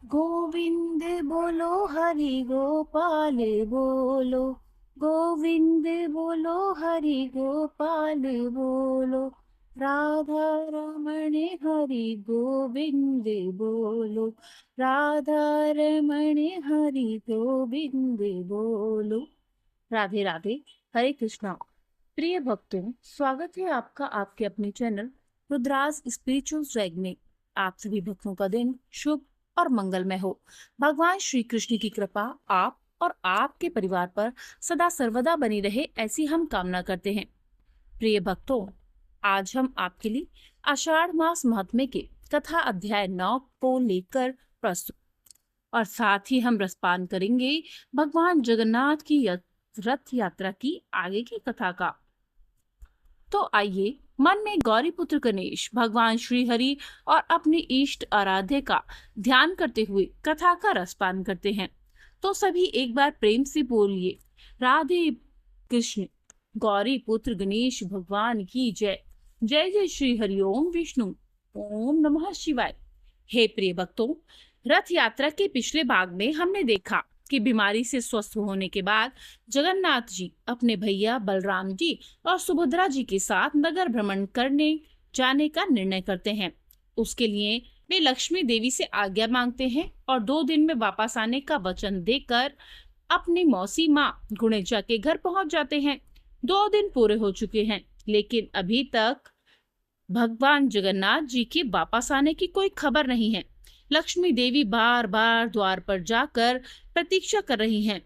गोविंद बोलो हरि गोपाल बोलो। गोविंद बोलो हरि गोपाल बोलो। राधा रमण हरि गोविंद बोलो। राधा रमण हरि गोविंद बोलो। राधे राधे। हरे कृष्णा। प्रिय भक्तों, स्वागत है आपका आपके अपने चैनल रुद्रास स्पिरिचुअल स्वैग में। आप सभी भक्तों का दिन शुभ और मंगलमय हो। भगवान श्री कृष्ण की कृपा आप और आपके परिवार पर सदा सर्वदा बनी रहे, ऐसी हम कामना करते हैं। प्रिय भक्तों, आज हम आपके लिए आषाढ़ मास महात्म्य के कथा अध्याय 9 को लेकर प्रस्तुत, और साथ ही हम रसपान करेंगे भगवान जगन्नाथ की रथ यात्रा की आगे की कथा का। तो आइए मन में गौरी पुत्र गणेश, भगवान श्री हरि और अपने इष्ट आराध्य का ध्यान करते हुए कथा का रसपान करते हैं। तो सभी एक बार प्रेम से बोलिए, राधे कृष्ण। गौरी पुत्र गणेश भगवान की जय। जय जय श्री हरिओम विष्णु। ओम नमः शिवाय। हे प्रिय भक्तों, रथ यात्रा के पिछले भाग में हमने देखा कि बीमारी से स्वस्थ होने के बाद जगन्नाथ जी अपने भैया बलराम जी और सुभद्रा जी के साथ नगर भ्रमण करने जाने का निर्णय करते हैं। उसके लिए वे लक्ष्मी देवी से आज्ञा मांगते हैं और 2 दिन में वापस आने का वचन देकर अपनी मौसी माँ गुणेचा के घर पहुंच जाते हैं। 2 दिन पूरे हो चुके हैं, लेकिन अभी तक भगवान जगन्नाथ जी के वापस आने की कोई खबर नहीं है। लक्ष्मी देवी बार बार द्वार पर जाकर प्रतीक्षा कर रही हैं।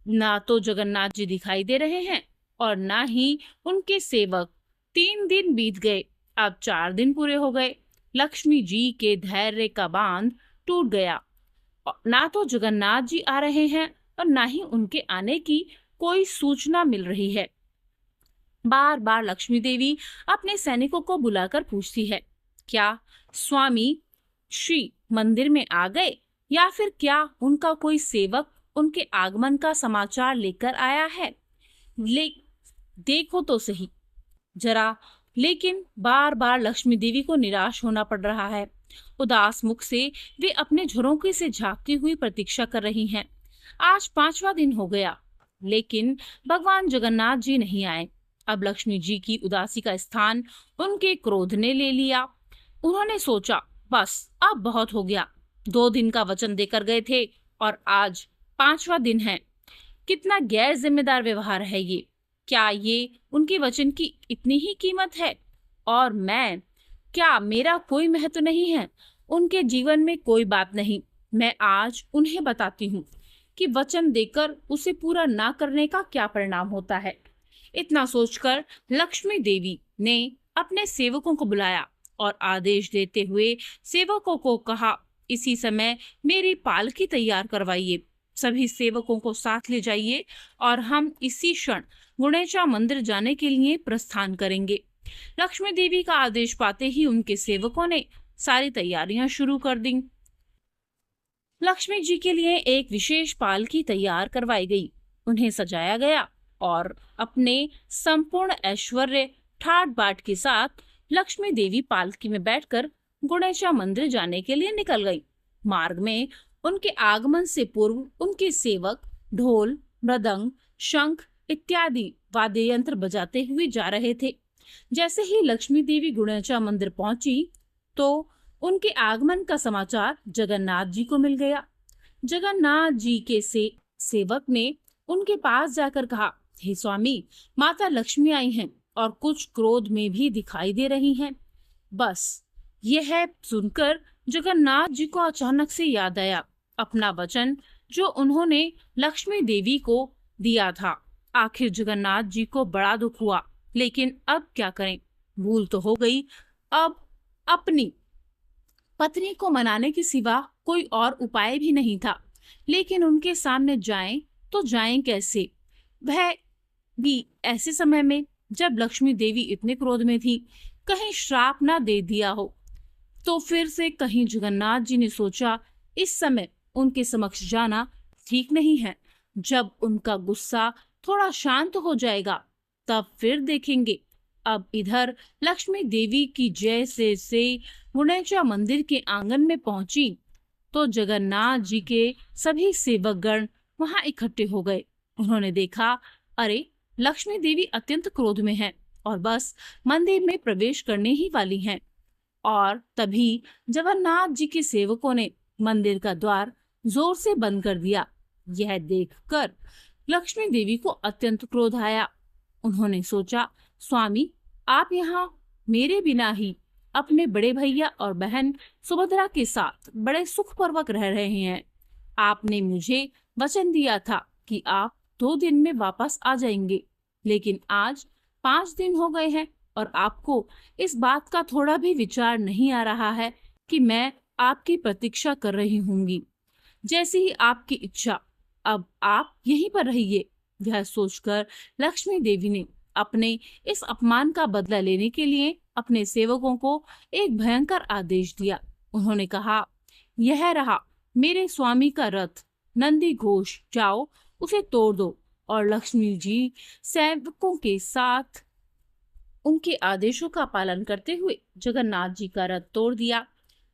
ना तो जगन्नाथ जी दिखाई दे रहे हैं और ना ही उनके सेवक। 3 दिन बीत गए, अब 4 दिन पूरे हो गए। लक्ष्मी जी के धैर्य का बांध टूट गया। ना तो जगन्नाथ जी आ रहे हैं और ना ही उनके आने की कोई सूचना मिल रही है। बार बार लक्ष्मी देवी अपने सैनिकों को बुलाकर पूछती है, क्या स्वामी श्री मंदिर में आ गए, या फिर क्या उनका कोई सेवक उनके आगमन का समाचार लेकर आया है। ले देखो तो सही जरा। लेकिन बार बार लक्ष्मी देवी को निराश होना पड़ रहा है। उदास मुख से वे अपने झरोखे से झांकती हुई प्रतीक्षा कर रही हैं। आज 5वां दिन हो गया, लेकिन भगवान जगन्नाथ जी नहीं आए। अब लक्ष्मी जी की उदासी का स्थान उनके क्रोध ने ले लिया। उन्होंने सोचा, बस अब बहुत हो गया। 2 दिन का वचन देकर गए थे और आज 5वां दिन है। कितना गैर जिम्मेदार व्यवहार है ये। क्या ये उनके वचन की इतनी ही कीमत है? और क्या मेरा कोई महत्व नहीं है? उनके जीवन में कोई बात नहीं। मैं आज उन्हें बताती हूँ कि वचन देकर उसे पूरा ना करने का क्या परिणाम होता है। इतना सोचकर लक्ष्मी देवी ने अपने सेवकों को बुलाया और आदेश देते हुए सेवकों को कहा, इसी समय मेरी पालकी तैयार करवाइए। सभी सेवकों को साथ ले जाइए और हम इसी क्षण गुणेचा मंदिर जाने के लिए प्रस्थान करेंगे। लक्ष्मी देवी का आदेश पाते ही उनके सेवकों ने सारी तैयारियां शुरू कर दी। लक्ष्मी जी के लिए एक विशेष पालकी तैयार करवाई गई। उन्हें सजाया गया और अपने संपूर्ण ऐश्वर्य ठाट बाट के साथ लक्ष्मी देवी पालकी में बैठकर गुणेचा मंदिर जाने के लिए निकल गई। मार्ग में उनके आगमन से पूर्व उनके सेवक ढोल, मृदंग, शंख इत्यादि वाद्य यंत्र बजाते हुए जा रहे थे। जैसे ही लक्ष्मी देवी गुणेचा मंदिर पहुंची तो उनके आगमन का समाचार जगन्नाथ जी को मिल गया। जगन्नाथ जी के सेवक ने उनके पास जाकर कहा, हे स्वामी, माता लक्ष्मी आई हैं और कुछ क्रोध में भी दिखाई दे रही हैं। बस यह सुनकर जगन्नाथ जी को अचानक से याद आया अपना वचन जो उन्होंने लक्ष्मी देवी को दिया था। आखिर जगन्नाथ जी को बड़ा दुख हुआ, लेकिन अब क्या करें, भूल तो हो गई। अब अपनी पत्नी को मनाने के सिवा कोई और उपाय भी नहीं था। लेकिन उनके सामने जाएं तो जाएं कैसे, वह भी ऐसे समय में जब लक्ष्मी देवी इतने क्रोध में थी। कहीं श्राप ना दे दिया हो। तो फिर से कहीं जगन्नाथ जी ने सोचा, इस समय उनके समक्ष जाना ठीक नहीं है। जब उनका गुस्सा थोड़ा शांत हो जाएगा तब फिर देखेंगे। अब इधर लक्ष्मी देवी की जय से गुणेचा मंदिर के आंगन में पहुंची तो जगन्नाथ जी के सभी सेवकगण वहां इकट्ठे हो गए। उन्होंने देखा, अरे लक्ष्मी देवी अत्यंत क्रोध में हैं और बस मंदिर में प्रवेश करने ही वाली हैं। और तभी जगन्नाथ जी के सेवकों ने मंदिर का द्वार जोर से बंद कर दिया। यह देखकर लक्ष्मी देवी को अत्यंत क्रोध आया। उन्होंने सोचा, स्वामी, आप यहाँ मेरे बिना ही अपने बड़े भैया और बहन सुभद्रा के साथ बड़े सुखपूर्वक रह रहे हैं। आपने मुझे वचन दिया था कि आप 2 दिन में वापस आ जाएंगे, लेकिन आज 5 दिन हो गए हैं और आपको इस बात का थोड़ा भी विचार नहीं आ रहा है कि मैं आपकी प्रतीक्षा कर रही होंगी। जैसी ही आपकी इच्छा, अब आप यहीं पर रहिए। यह सोचकर लक्ष्मी देवी ने अपने इस अपमान का बदला लेने के लिए अपने सेवकों को एक भयंकर आदेश दिया। उन्होंने कहा, यह रहा मेरे स्वामी का रथ नंदी घोष, जाओ उसे तोड़ दो। और लक्ष्मी जी सेवकों के साथ उनके आदेशों का पालन करते हुए जगन्नाथ जी का रथ तोड़ दिया।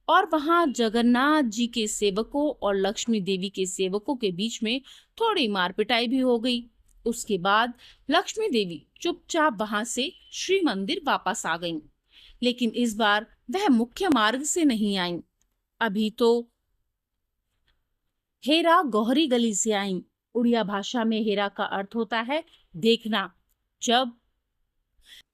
और वहां जगन्नाथ जी के सेवकों और लक्ष्मी देवी के सेवकों के बीच में थोड़ी मार पिटाई भी हो गई। उसके बाद लक्ष्मी देवी चुपचाप वहां से श्री मंदिर वापस आ गईं। लेकिन इस बार वह मुख्य मार्ग से नहीं आईं। अभी तो हेरा गौहरी गली से आईं। उड़िया भाषा में हेरा का अर्थ होता है देखना। जब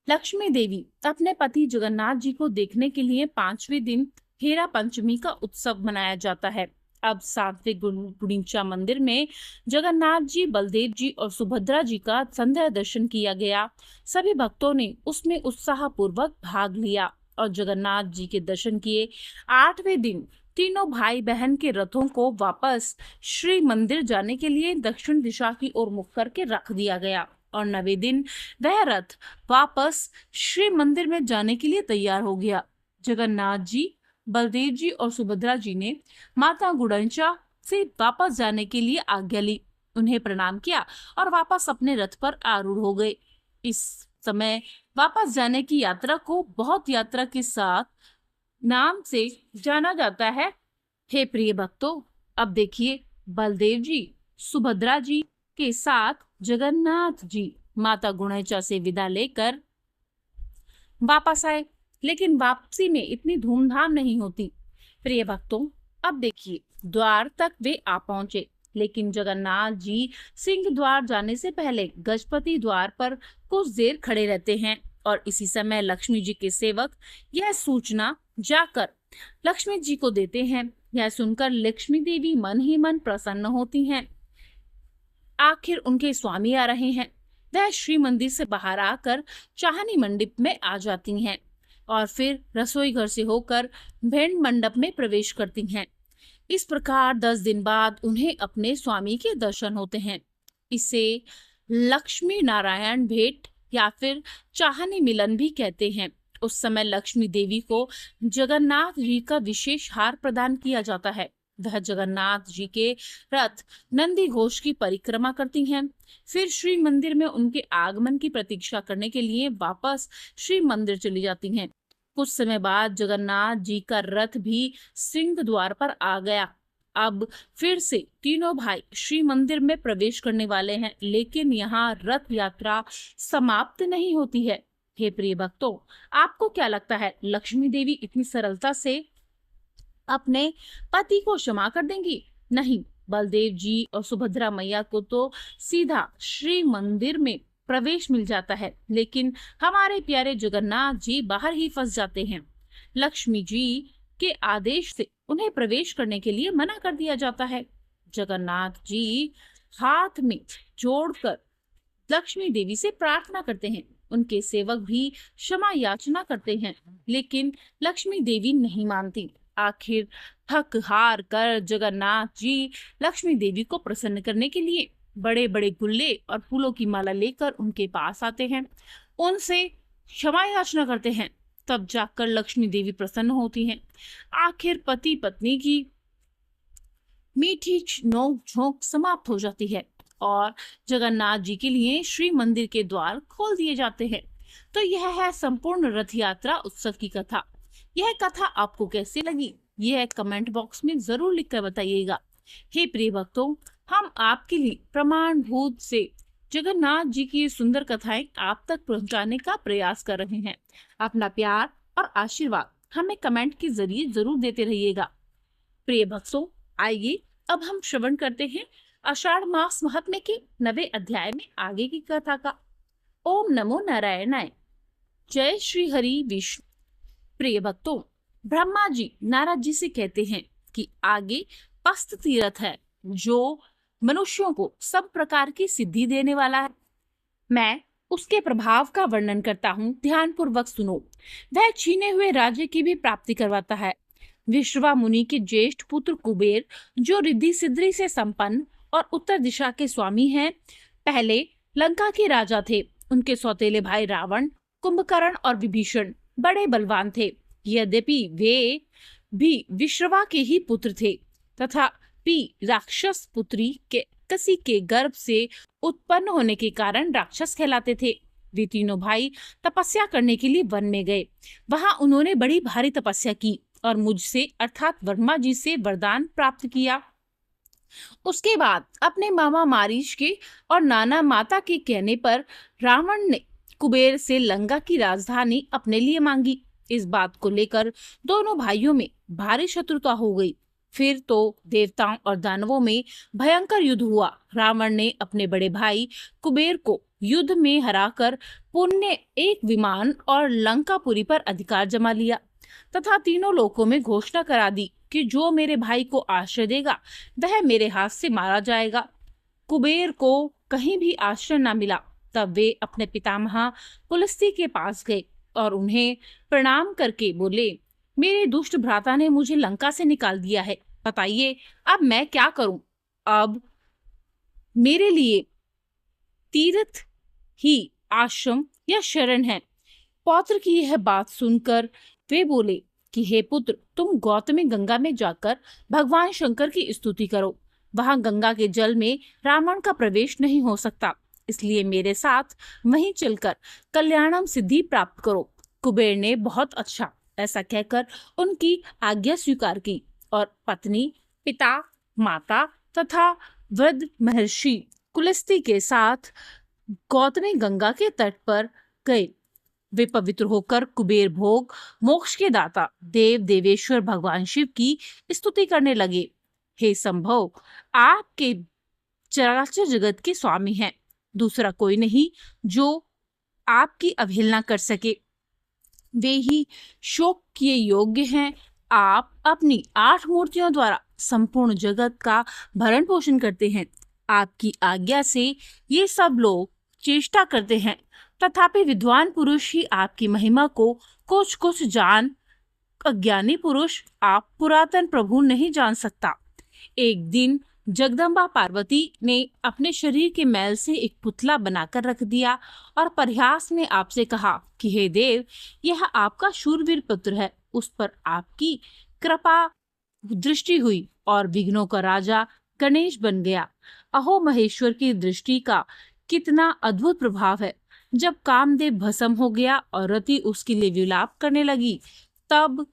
लक्ष्मी देवी अपने पति जगन्नाथ जी को देखने के लिए 5वें दिन हेरा पंचमी का उत्सव मनाया जाता है। अब 7वें गुंडीचा मंदिर में जगन्नाथ जी, बलदेव जी और सुभद्रा जी का संध्या दर्शन किया गया। सभी भक्तों ने उसमें उत्साह पूर्वक भाग लिया और जगन्नाथ जी के दर्शन किए। 8वें दिन तीनों भाई बहन के रथों को वापस श्री मंदिर जाने के लिए दक्षिण दिशा की ओर मुख करके रख दिया गया और 9वें दिन वह रथ वापस श्री मंदिर में जाने के लिए तैयार हो गया। जगन्नाथ जी, बलदेव जी और सुभद्रा जी ने माता गुड़ंचा से वापस जाने के लिए आज्ञा ली, उन्हें प्रणाम किया और वापस अपने रथ पर आरूढ़ हो गए। इस समय वापस जाने की यात्रा को बहुत यात्रा के साथ नाम से जाना जाता है। हे प्रिय भक्तों, अब देखिए बलदेव जी, सुभद्रा जी के साथ जगन्नाथ जी माता गुड़ंचा से विदा लेकर वापस आए, लेकिन वापसी में इतनी धूमधाम नहीं होती। प्रिय भक्तों, अब देखिए द्वार तक वे आ पहुंचे, लेकिन जगन्नाथ जी सिंह द्वार जाने से पहले गजपति द्वार पर कुछ देर खड़े रहते हैं और इसी समय लक्ष्मी जी के सेवक यह सूचना जाकर लक्ष्मी जी को देते हैं। यह सुनकर लक्ष्मी देवी मन ही मन प्रसन्न होती हैं। आखिर उनके स्वामी आ रहे हैं। वह श्री मंदिर से बाहर आकर चाहनी मंडप में आ जाती हैं और फिर रसोई घर से होकर भेंट मंडप में प्रवेश करती हैं। इस प्रकार 10 दिन बाद उन्हें अपने स्वामी के दर्शन होते हैं। इसे लक्ष्मी नारायण भेंट या फिर चाहनी मिलन भी कहते हैं। उस समय लक्ष्मी देवी को जगन्नाथ जी का विशेष हार प्रदान किया जाता है। वह जगन्नाथ जी के रथ नंदी घोष की परिक्रमा करती हैं। फिर श्री मंदिर में उनके आगमन की प्रतीक्षा करने के लिए वापस श्री मंदिर चली जाती हैं। कुछ समय बाद जगन्नाथ जी का रथ भी सिंह द्वार पर आ गया। अब फिर से तीनों भाई श्री मंदिर में प्रवेश करने वाले हैं, लेकिन यहाँ रथ यात्रा समाप्त नहीं होती है। हे प्रिय भक्तों, आपको क्या लगता है लक्ष्मी देवी इतनी सरलता से अपने पति को क्षमा कर देंगी? नहीं, बलदेव जी और सुभद्रा मैया को तो सीधा श्री मंदिर में प्रवेश मिल जाता है, लेकिन हमारे प्यारे जगन्नाथ जी बाहर ही फंस जाते हैं। लक्ष्मी जी के आदेश से उन्हें प्रवेश करने के लिए मना कर दिया जाता है। जगन्नाथ जी हाथ में जोड़कर लक्ष्मी देवी से प्रार्थना करते हैं। उनके सेवक भी क्षमा याचना करते हैं, लेकिन लक्ष्मी देवी नहीं मानती। आखिर थक हार कर जगन्नाथ जी लक्ष्मी देवी को प्रसन्न करने के लिए बड़े बड़े गुल्ले और फूलों की माला लेकर उनके पास आते हैं, उनसे क्षमा याचना करते हैं। तब जाकर लक्ष्मी देवी प्रसन्न होती हैं। आखिर पति पत्नी की मीठी नोक झोंक समाप्त हो जाती है और जगन्नाथ जी के लिए श्री मंदिर के द्वार खोल दिए जाते हैं। तो यह है संपूर्ण रथ यात्रा उत्सव की कथा। यह कथा आपको कैसी लगी यह कमेंट बॉक्स में जरूर लिखकर बताइएगा। हे प्रिय भक्तों, हम आपके लिए प्रमाणभूत से जगन्नाथ जी की सुंदर कथाएं आप तक पहुंचाने का प्रयास कर रहे हैं। अपना प्यार और आशीर्वाद हमें कमेंट के जरिए जरूर देते रहिएगा। प्रिय भक्तों, आइए अब हम श्रवण करते हैं आषाढ़ मास महात्म्य के 9वें अध्याय में आगे की कथा का। ओम नमो नारायणाय। जय श्री हरि विष्णु। प्रिय भक्तों, ब्रह्मा जी नारद जी से कहते हैं कि आगे पस्त तीर्थ है जो मनुष्यों को सब प्रकार की सिद्धि देने वाला है। मैं उसके प्रभाव का वर्णन करता हूँ, ध्यान पूर्वक सुनो। वह छीने हुए राज्य की भी प्राप्ति करवाता है। विश्रवा मुनि के ज्येष्ठ पुत्र कुबेर, जो रिद्धि सिद्धि से संपन्न और उत्तर दिशा के स्वामी हैं, पहले लंका के राजा थे। उनके सौतेले भाई रावण, कुंभकर्ण और विभीषण बड़े बलवान थे। यद्यपि वे भी विश्रवा के ही पुत्र थे तथा राक्षस पुत्री के कसी के गर्भ से उत्पन्न होने के कारण राक्षस कहलाते थे। वे तीनों भाई तपस्या करने के लिए वन में गए। वहां उन्होंने बड़ी भारी तपस्या की और मुझसे अर्थात वर्मा जी से वरदान प्राप्त किया। उसके बाद अपने मामा मारीच के और नाना माता के कहने पर रावण ने कुबेर से लंका की राजधानी अपने लिए मांगी। इस बात को लेकर दोनों भाइयों में भारी शत्रुता हो गई। फिर तो देवताओं और दानवों में भयंकर युद्ध हुआ। रावण ने अपने बड़े भाई कुबेर को युद्ध में हराकर पुण्य एक विमान और लंकापुरी पर अधिकार जमा लिया तथा तीनों लोकों में घोषणा करा दी कि जो मेरे भाई को आश्रय देगा वह मेरे हाथ से मारा जाएगा। कुबेर को कहीं भी आश्रय न मिला। तब वे अपने पितामह पुलस्त्य के पास गए और उन्हें प्रणाम करके बोले, मेरे दुष्ट भ्राता ने मुझे लंका से निकाल दिया है। बताइए अब मैं क्या करूं? अब मेरे लिए तीर्थ ही आश्रम या शरण है। पौत्र की यह बात सुनकर वे बोले कि हे पुत्र, तुम गौतमी गंगा में जाकर भगवान शंकर की स्तुति करो। वहां गंगा के जल में रावण का प्रवेश नहीं हो सकता, इसलिए मेरे साथ वहीं चलकर कल्याणम सिद्धि प्राप्त करो। कुबेर ने बहुत अच्छा ऐसा कहकर उनकी आज्ञा स्वीकार की और पत्नी, पिता, माता तथा वृद्ध महर्षि कुलस्ती के साथ गौतमी गंगा के तट पर गए। वे पवित्र होकर कुबेर भोग मोक्ष के दाता देव देवेश्वर भगवान शिव की स्तुति करने लगे। हे संभव, आपके चराचर जगत के स्वामी हैं, दूसरा कोई नहीं जो आपकी अवहेलना कर सके। वे ही शोक के योग्य हैं। आप अपनी 8 मूर्तियों द्वारा संपूर्ण जगत का भरण पोषण करते हैं। आपकी आज्ञा से ये सब लोग चेष्टा करते हैं, तथापि विद्वान पुरुष ही आपकी महिमा को कुछ कुछ जान, अज्ञानी पुरुष आप पुरातन प्रभु नहीं जान सकता। एक दिन जगदम्बा पार्वती ने अपने शरीर के मैल से एक पुतला बनाकर रख दिया और परिहास में आपसे कहा कि हे देव, यह आपका शूरवीर पुत्र है। उस पर आपकी कृपा दृष्टि हुई और विघ्नों का राजा गणेश बन गया। अहो महेश्वर की दृष्टि का कितना अद्भुत प्रभाव है। जब कामदेव भस्म हो गया और रति उसके लिए विलाप करने लगी, तब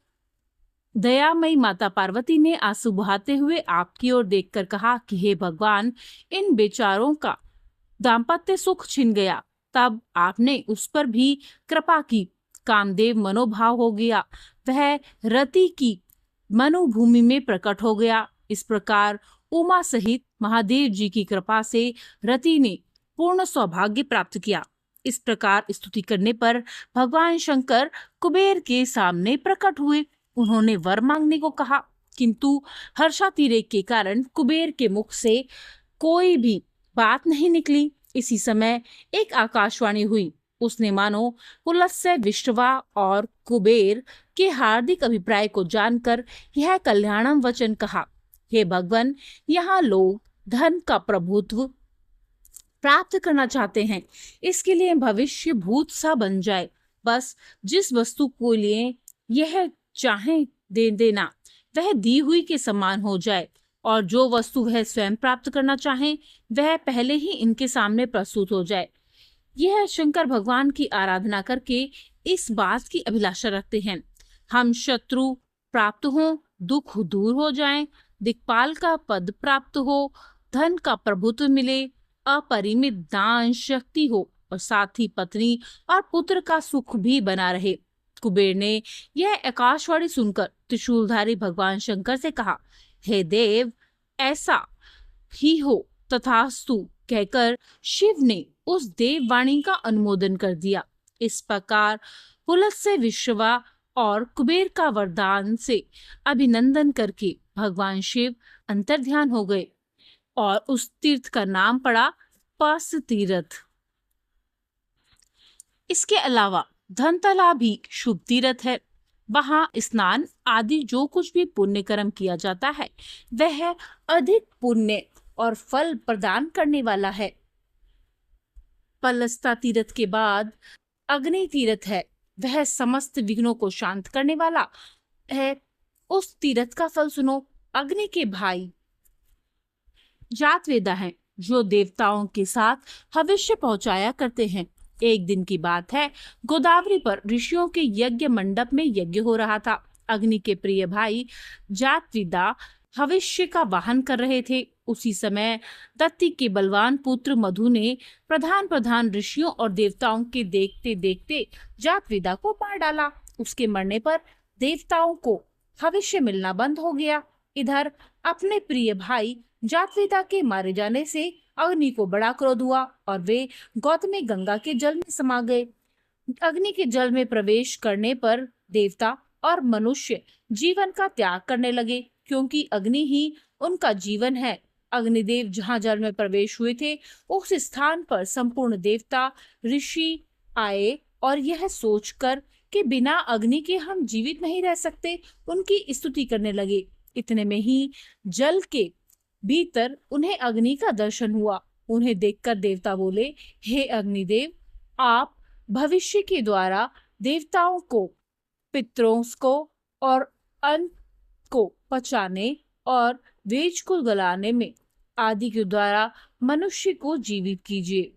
दयामयी माता पार्वती ने आंसू बहाते हुए आपकी ओर देखकर कहा कि हे भगवान, इन बेचारों का दाम्पत्य सुख छिन गया। तब आपने उस पर भी कृपा की। कामदेव मनोभाव हो गया, वह रति की मनुभूमि में प्रकट हो गया। इस प्रकार उमा सहित महादेव जी की कृपा से रति ने पूर्ण सौभाग्य प्राप्त किया। इस प्रकार स्तुति करने पर भगवान शंकर कुबेर के सामने प्रकट हुए। उन्होंने वर मांगने को कहा, किंतु हर्षातिरेक के कारण कुबेर के मुख से कोई भी बात नहीं निकली। इसी समय एक आकाशवाणी हुई। उसने मानो पुलस्त्य, विश्रवा और कुबेर के हार्दिक अभिप्राय को जानकर यह कल्याणम वचन कहा, हे भगवान, यहाँ लोग धन का प्रभुत्व प्राप्त करना चाहते हैं। इसके लिए भविष्य भूत सा बन जाए। बस जिस वस्तु को लिए यह चाहे दे देना, वह दी हुई के समान हो जाए, और जो वस्तु वह स्वयं प्राप्त करना चाहे वह पहले ही इनके सामने प्रस्तुत हो जाए। यह शंकर भगवान की आराधना करके इस बात की अभिलाषा रखते हैं, हम शत्रु प्राप्त हों दुख दूर हो जाएं, दिक्पाल का पद प्राप्त हो, धन का प्रभुत्व मिले, अपरिमित दान शक्ति हो और साथ ही पत्नी और पुत्र का सुख भी बना रहे। कुबेर ने यह आकाशवाणी सुनकर त्रिशूलधारी भगवान शंकर से कहा, हे देव, ऐसा ही हो तथास्तु कहकर शिव ने उस देववाणी का अनुमोदन कर दिया। इस प्रकार पुलत्स्य विश्रवा और कुबेर का वरदान से अभिनंदन करके भगवान शिव अंतर्ध्यान हो गए और उस तीर्थ का नाम पड़ा पास तीर्थ। इसके अलावा धनतला भी शुभ तीर्थ है। वहां स्नान आदि जो कुछ भी पुण्य कर्म किया जाता है वह अधिक पुण्य और फल प्रदान करने वाला है। पलस्ता तीर्थ के बाद अग्नि तीर्थ है, वह समस्त विघ्नों को शांत करने वाला है। उस तीर्थ का फल सुनो। अग्नि के भाई जातवेदा हैं जो देवताओं के साथ भविष्य पहुंचाया करते हैं। एक दिन की बात है, गोदावरी पर ऋषियों के यज्ञ मंडप में यज्ञ हो रहा था। अग्नि के प्रिय भाई जातवेदा भविष्य का वाहन कर रहे थे। उसी समय दत्ति के बलवान पुत्र मधु ने प्रधान ऋषियों और देवताओं के देखते देखते जातवेदा को मार डाला। उसके मरने पर देवताओं को भविष्य मिलना बंद हो गया। इधर अपने प्रिय भाई जातवेदा के मारे जाने से अग्नि को बड़ा क्रोध हुआ और वे गौतमी गंगा के जल में समा गए। अग्नि के जल में प्रवेश करने पर देवता और मनुष्य जीवन का त्याग करने लगे, क्योंकि अग्नि ही उनका जीवन है। अग्निदेव जहाँ जल में प्रवेश हुए थे, उस स्थान पर संपूर्ण देवता ऋषि आए और यह सोचकर कि बिना अग्नि के हम जीवित नहीं रह सकते, उनकी स्तुति करने लगे। इतने में ही जल के भीतर उन्हें अग्नि का दर्शन हुआ। उन्हें देखकर देवता बोले, हे अग्निदेव, आप भविष्य के द्वारा देवताओं को, पितरों को और अन्न को पचाने और वेज को गलाने में आदि के द्वारा मनुष्य को जीवित कीजिए।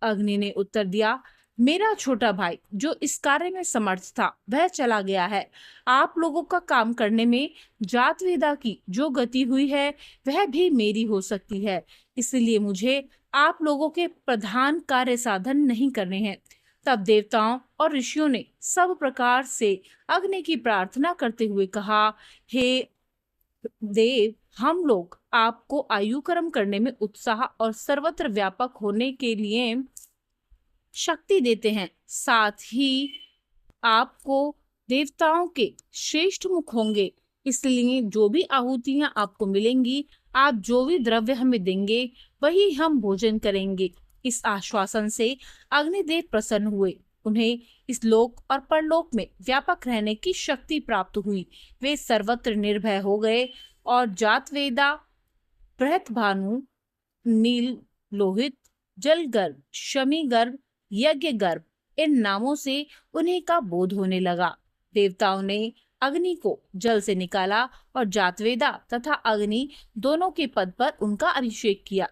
अग्नि ने उत्तर दिया, मेरा छोटा भाई जो इस कार्य में समर्थ था वह चला गया है। आप लोगों का काम करने में जातवेदा की जो गति हुई है वह भी मेरी हो सकती है, इसलिए मुझे आप लोगों के प्रधान कार्य साधन नहीं करने हैं। तब देवताओं और ऋषियों ने सब प्रकार से अग्नि की प्रार्थना करते हुए कहा, हे देव, हम लोग आपको आयु कर्म करने में उत्साह और सर्वत्र व्यापक होने के लिए शक्ति देते हैं। साथ ही आपको देवताओं के श्रेष्ठ मुख होंगे, इसलिए जो भी आहुतियां आपको मिलेंगी, आप जो भी द्रव्य हमें देंगे वही हम भोजन करेंगे। इस आश्वासन से अग्निदेव प्रसन्न हुए। उन्हें इस लोक और परलोक में व्यापक रहने की शक्ति प्राप्त हुई। वे सर्वत्र निर्भय हो गए और जातवेदा, बृहत भानु, नील लोहित, जलगर्भ, शमीगर्भ, यज्ञ गर्भ इन नामों से उन्हें का बोध होने लगा। देवताओं ने अग्नि को जल से निकाला और जातवेदा तथा अग्नि दोनों के पद पर उनका अभिषेक किया।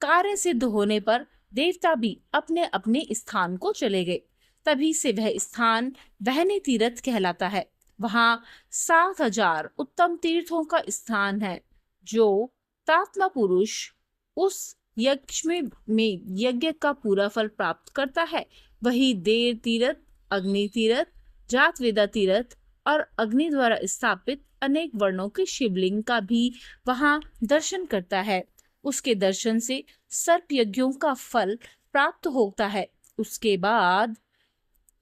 कार्य सिद्ध होने पर देवता भी अपने अपने स्थान को चले गए। तभी से वह स्थान वहनी तीर्थ कहलाता है। वहां 7,000 उत्तम तीर्थों का स्थान है। जो तात्मा पुरुष उस यज्ञ में यज्ञ का पूरा फल प्राप्त करता है, वही देव तीर्थ, अग्नि तीर्थ, जातवेदा तीर्थ और अग्नि द्वारा स्थापित अनेक वर्णों के शिवलिंग का भी वहां दर्शन करता है। उसके दर्शन से सर्प यज्ञों का फल प्राप्त होता है। उसके बाद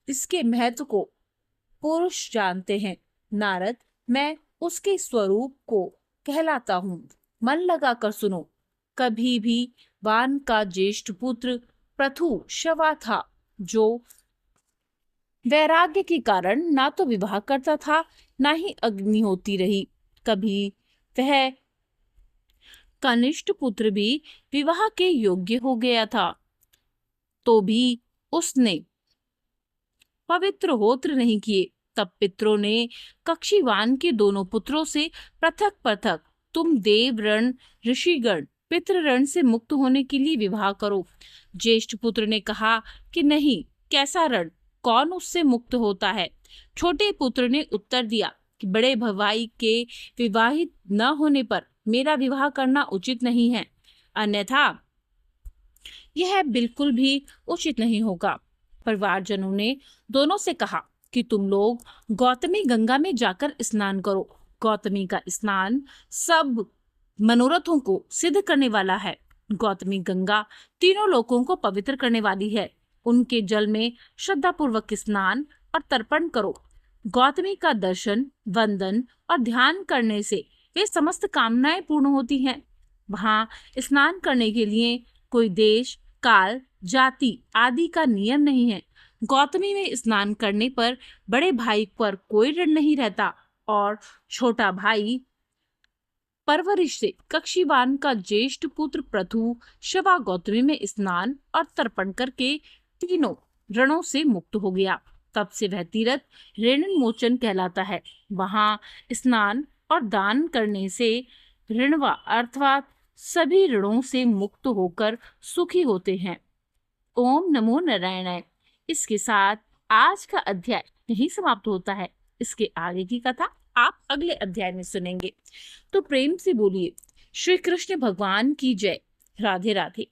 इसके महत्व को पुरुष जानते हैं। नारद, मैं उसके स्वरूप को कहलाता हूँ। मन लगाकर सुनो। कभी भी वान का ज्येष्ठ पुत्र पृथु शवा था, जो वैराग्य के कारण ना तो विवाह करता था ना ही अग्नि होती रही। कभी वह कनिष्ठ पुत्र भी विवाह के योग्य हो गया था, तो भी उसने पवित्र होत्र नहीं किए। तब पितरों ने कक्षीवान के दोनों पुत्रों से पृथक पृथक, तुम देवगण, ऋषिगण, पितृगण से मुक्त होने के लिए विवाह करो। ज्येष्ठ पुत्र ने कहा कि नहीं, कैसा रण, कौन उससे मुक्त होता है? छोटे पुत्र ने उत्तर दिया, कि बड़े भाई के विवाहित न होने पर मेरा विवाह करना उचित नहीं है, अन्यथा यह बिल्कुल भी उचित नहीं होगा। परिवारजनों ने दोनों से कहा कि तुम लोग गौतमी गंगा में जाकर स्नान करो। गौतमी का स्नान सब मनोरथों को सिद्ध करने वाला है। गौतमी गंगा तीनों लोकों को पवित्र करने वाली है। उनके जल में श्रद्धापूर्वक स्नान और तर्पण करो। गौतमी का दर्शन, वंदन और ध्यान करने से वे समस्त कामनाएं पूर्ण होती हैं। वहां स्नान करने के लिए कोई देश, काल, जाति आदि का नियम नहीं है। गौतमी में स्नान करने पर बड़े भाई पर कोई ऋण नहीं रहता और छोटा भाई परवरिश से कक्षीवान का ज्येष्ठ पुत्र प्रथु शवा गौतमी में स्नान और तर्पण करके तीनों ऋणों से मुक्त हो गया। तब से वह तीर्थ ऋण मोचन कहलाता है। वहां स्नान और दान करने से ऋणवा अर्थात सभी ऋणों से मुक्त होकर सुखी होते हैं। ओम नमो नारायणाय। इसके साथ आज का अध्याय यही समाप्त होता है। इसके आगे की कथा आप अगले अध्याय में सुनेंगे। तो प्रेम से बोलिए श्री कृष्ण भगवान की जय। राधे राधे।